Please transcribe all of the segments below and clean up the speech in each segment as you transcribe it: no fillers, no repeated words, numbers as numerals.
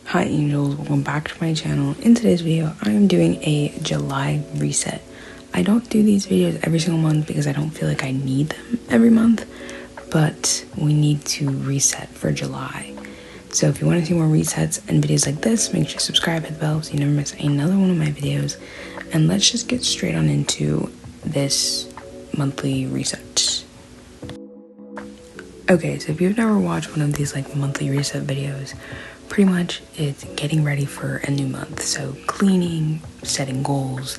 Hi angels, welcome back to my channel. In today's video, I am doing a July reset. I don't do these videos every single month because I don't feel like I need them every month, but we need to reset for July. So if you want to see more resets and videos like this, make sure to subscribe, hit the bell so you never miss another one of my videos. And let's just get straight on into this monthly reset. Okay, so if you've never watched one of these like monthly reset videos, pretty much it's getting ready for a new month. So cleaning, setting goals,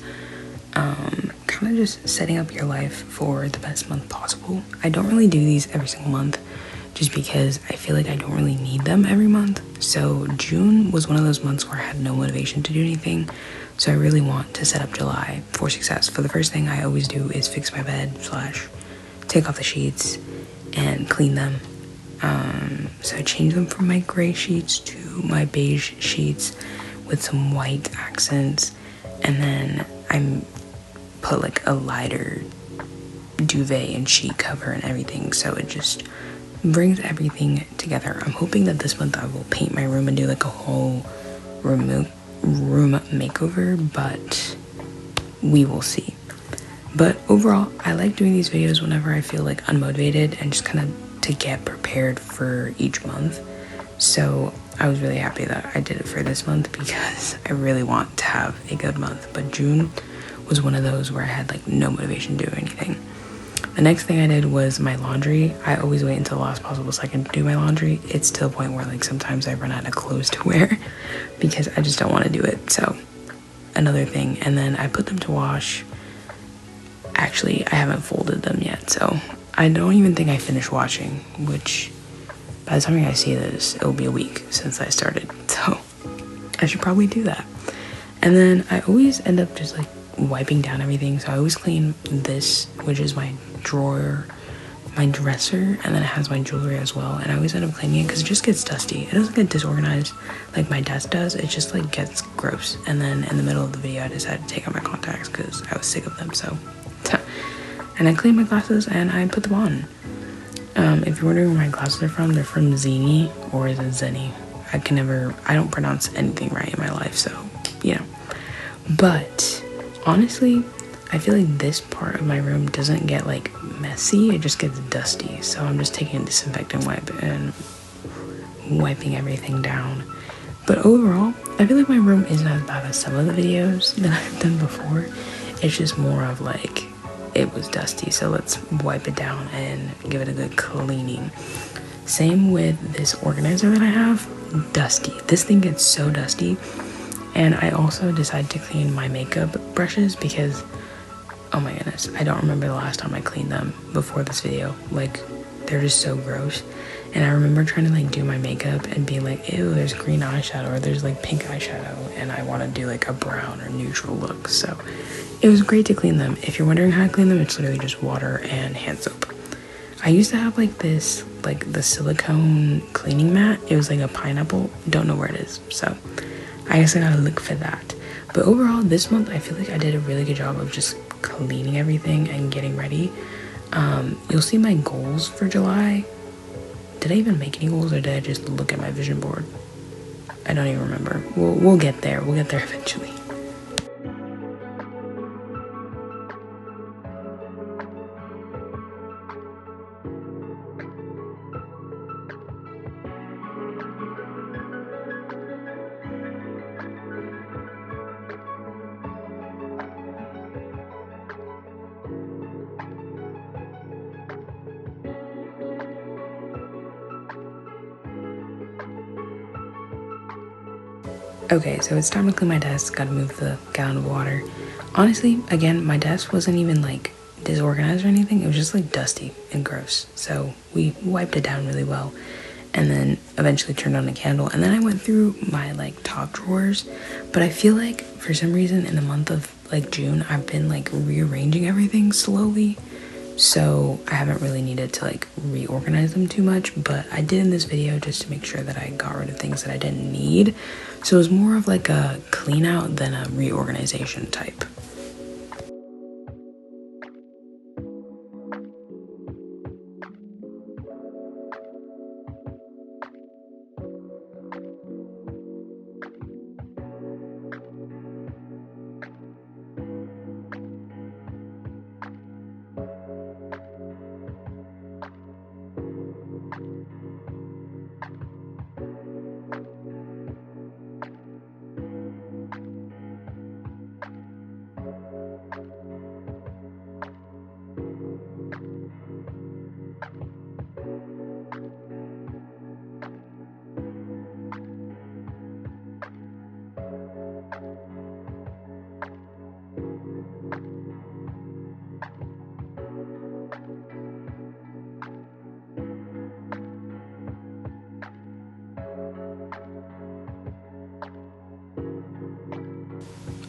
kind of just setting up your life for the best month possible. I don't really do these every single month just because I feel like I don't really need them every month. So June was one of those months where I had no motivation to do anything. So I really want to set up July for success. For the first thing I always do is fix my bed / take off the sheets and clean them. So I changed them from my gray sheets to my beige sheets with some white accents, and then I put like a lighter duvet and sheet cover and everything, so it just brings everything together. I'm hoping that this month I will paint my room and do like a whole room makeover, but we will see. But overall, I like doing these videos whenever I feel like unmotivated and just kind of to get prepared for each month. So I was really happy that I did it for this month because I really want to have a good month. But June was one of those where I had like no motivation to do anything. The next thing I did was my laundry. I always wait until the last possible second to do my laundry. It's to the point where like sometimes I run out of clothes to wear because I just don't want to do it. So another thing. And then I put them to wash. Actually, I haven't folded them yet, so I don't even think I finished washing, which by the time you guys see this, it'll be a week since I started, so I should probably do that. And then I always end up just like wiping down everything, so I always clean this, which is my drawer, my dresser, and then it has my jewelry as well, and I always end up cleaning it because it just gets dusty. It doesn't get disorganized like my desk does, it just like gets gross. And then in the middle of the video I decided to take out my contacts because I was sick of them. So and I cleaned my glasses and I put them on. If you're wondering where my glasses are from, they're from Zini, or is it Zenny? I don't pronounce anything right in my life, so you know. But honestly, I feel like this part of my room doesn't get like messy, it just gets dusty. So I'm just taking a disinfectant wipe and wiping everything down. But overall, I feel like my room isn't as bad as some of the videos that I've done before. It's just more of like, it was dusty, so let's wipe it down and give it a good cleaning. Same with this organizer that I have, dusty. This thing gets so dusty. And I also decided to clean my makeup brushes because, oh my goodness, I don't remember the last time I cleaned them before this video. Like, they're just so gross. And I remember trying to like do my makeup and being like, ew, there's green eyeshadow, or there's like pink eyeshadow, and I want to do like a brown or neutral look. So it was great to clean them. If you're wondering how to clean them, it's literally just water and hand soap. I used to have like this, like the silicone cleaning mat. It was like a pineapple. Don't know where it is. So I guess I gotta look for that. But overall, this month, I feel like I did a really good job of just cleaning everything and getting ready. You'll see my goals for July. Did I even make any goals, or did I just look at my vision board? I don't even remember. We'll get there. We'll get there eventually. Okay, so it's time to clean my desk. Gotta move the gallon of water. Honestly, again, my desk wasn't even like disorganized or anything. It was just like dusty and gross. So we wiped it down really well and then eventually turned on a candle. And then I went through my like top drawers. But I feel like for some reason in the month of like June, I've been like rearranging everything slowly. So I haven't really needed to like reorganize them too much, but I did in this video just to make sure that I got rid of things that I didn't need. So it was more of like a clean out than a reorganization type.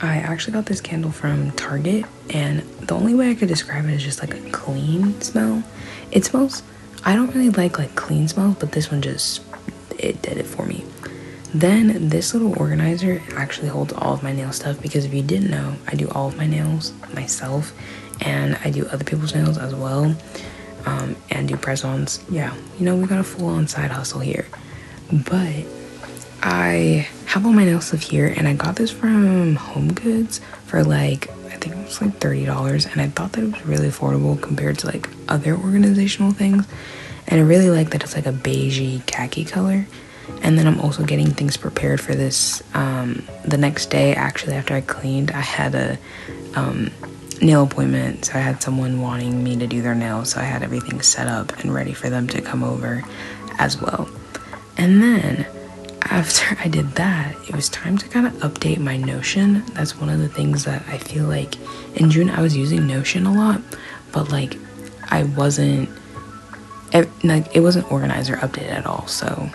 I actually got this candle from Target, and the only way I could describe it is just like a clean smell. It smells, I don't really like clean smells, but this one just, it did it for me. Then this little organizer actually holds all of my nail stuff, because if you didn't know, I do all of my nails myself, and I do other people's nails as well, and do press-ons. Yeah, you know, we got a full-on side hustle here. But I have all my nail stuff here, and I got this from Home Goods for like, I think it was like $30, and I thought that it was really affordable compared to like other organizational things. And I really like that it's like a beigey khaki color. And then I'm also getting things prepared for this. The next day, actually, after I cleaned, I had a nail appointment, so I had someone wanting me to do their nails, so I had everything set up and ready for them to come over as well. And then after I did that, it was time to kind of update my Notion. That's one of the things that I feel like in June I was using Notion a lot, but like I wasn't, like it wasn't organized or updated at all, so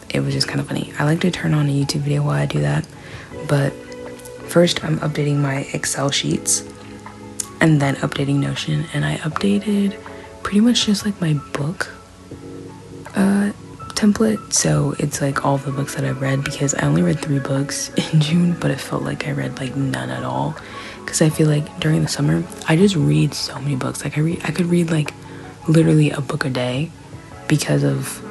it was just kind of funny. I like to turn on a YouTube video while I do that, but first I'm updating my Excel sheets and then updating Notion. And I updated pretty much just like my book template, so it's like all the books that I've read, because I only read 3 books in June, but it felt like I read like none at all, because I feel like during the summer I just read so many books. Like I could read like literally a book a day because of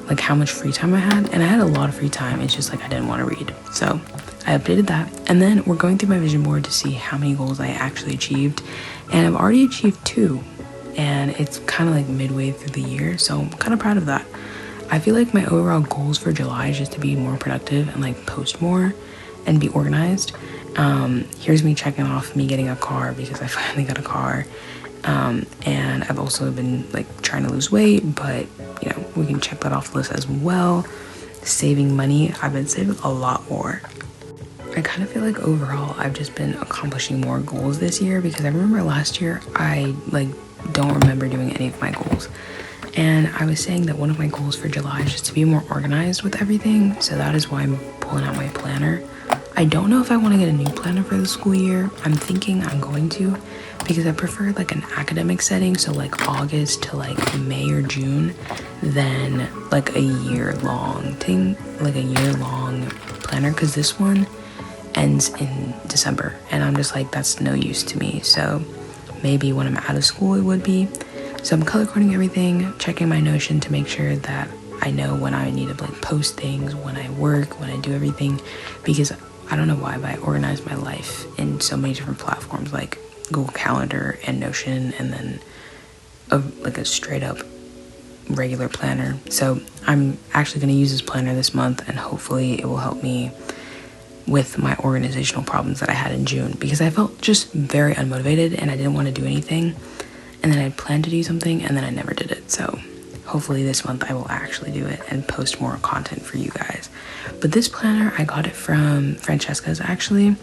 like how much free time I had, and I had a lot of free time. It's just like I didn't want to read, so I updated that. And then we're going through my vision board to see how many goals I actually achieved, and I've already achieved 2, and it's kind of like midway through the year, so I'm kind of proud of that. I feel like my overall goals for July is just to be more productive and like post more and be organized. Here's me checking off me getting a car, because I finally got a car. And I've also been like trying to lose weight, but you know, we can check that off the list as well. Saving money, I've been saving a lot more. I kind of feel like overall I've just been accomplishing more goals this year, because I remember last year I like don't remember doing any of my goals. And I was saying that one of my goals for July is just to be more organized with everything, so that is why I'm pulling out my planner. I don't know if I want to get a new planner for the school year. I'm thinking I'm going to, because I prefer like an academic setting, so like August to like May or June, than like a year-long thing, like a year-long planner, because this one ends in December, and I'm just like, that's no use to me. So maybe when I'm out of school it would be. So I'm color coding everything, checking my Notion to make sure that I know when I need to like post things, when I work, when I do everything, because I don't know why, but I organize my life in so many different platforms like Google Calendar and Notion, and then like a straight up regular planner. So I'm actually going to use this planner this month, and hopefully it will help me with my organizational problems that I had in June, because I felt just very unmotivated and I didn't want to do anything, and then I planned to do something and then I never did it. So hopefully this month I will actually do it and post more content for you guys. But this planner, I got it from Francesca's actually,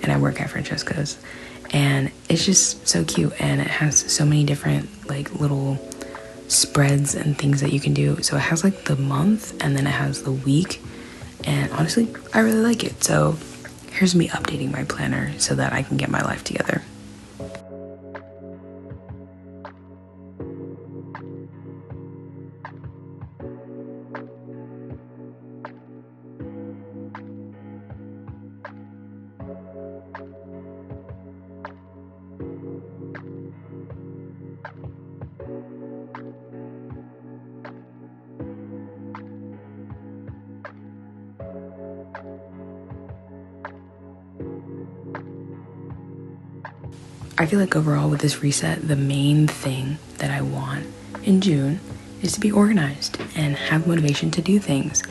and I work at Francesca's, and it's just so cute, and it has so many different like little spreads and things that you can do. So it has like the month, and then it has the week, and honestly I really like it. So here's me updating my planner so that I can get my life together. I feel like overall with this reset, the main thing that I want in June is to be organized and have motivation to do things.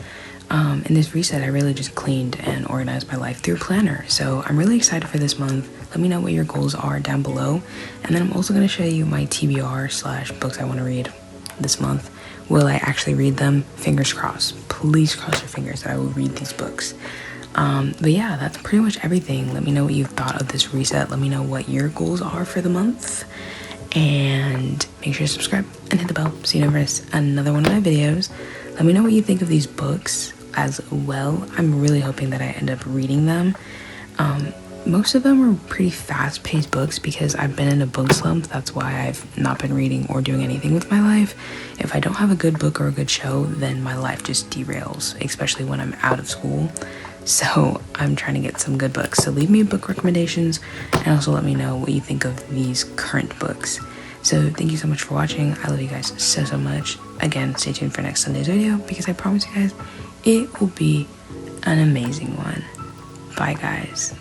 In this reset, I really just cleaned and organized my life through a planner. So I'm really excited for this month. Let me know what your goals are down below. And then I'm also going to show you my TBR / books I want to read this month. Will I actually read them? Fingers crossed. Please cross your fingers that I will read these books. But yeah, that's pretty much everything. Let me know what you thought of this reset. Let me know what your goals are for the month, and make sure to subscribe and hit the bell so you never miss another one of my videos. Let me know what you think of these books as well. I'm really hoping that I end up reading them, most of them are pretty fast-paced books because I've been in a book slump. That's why I've not been reading or doing anything with my life. If I don't have a good book or a good show, then my life just derails, especially when I'm out of school. So I'm trying to get some good books. So leave me book recommendations and also let me know what you think of these current books. So thank you so much for watching. I love you guys so much. Again, stay tuned for next Sunday's video because I promise you guys it will be an amazing one. Bye guys.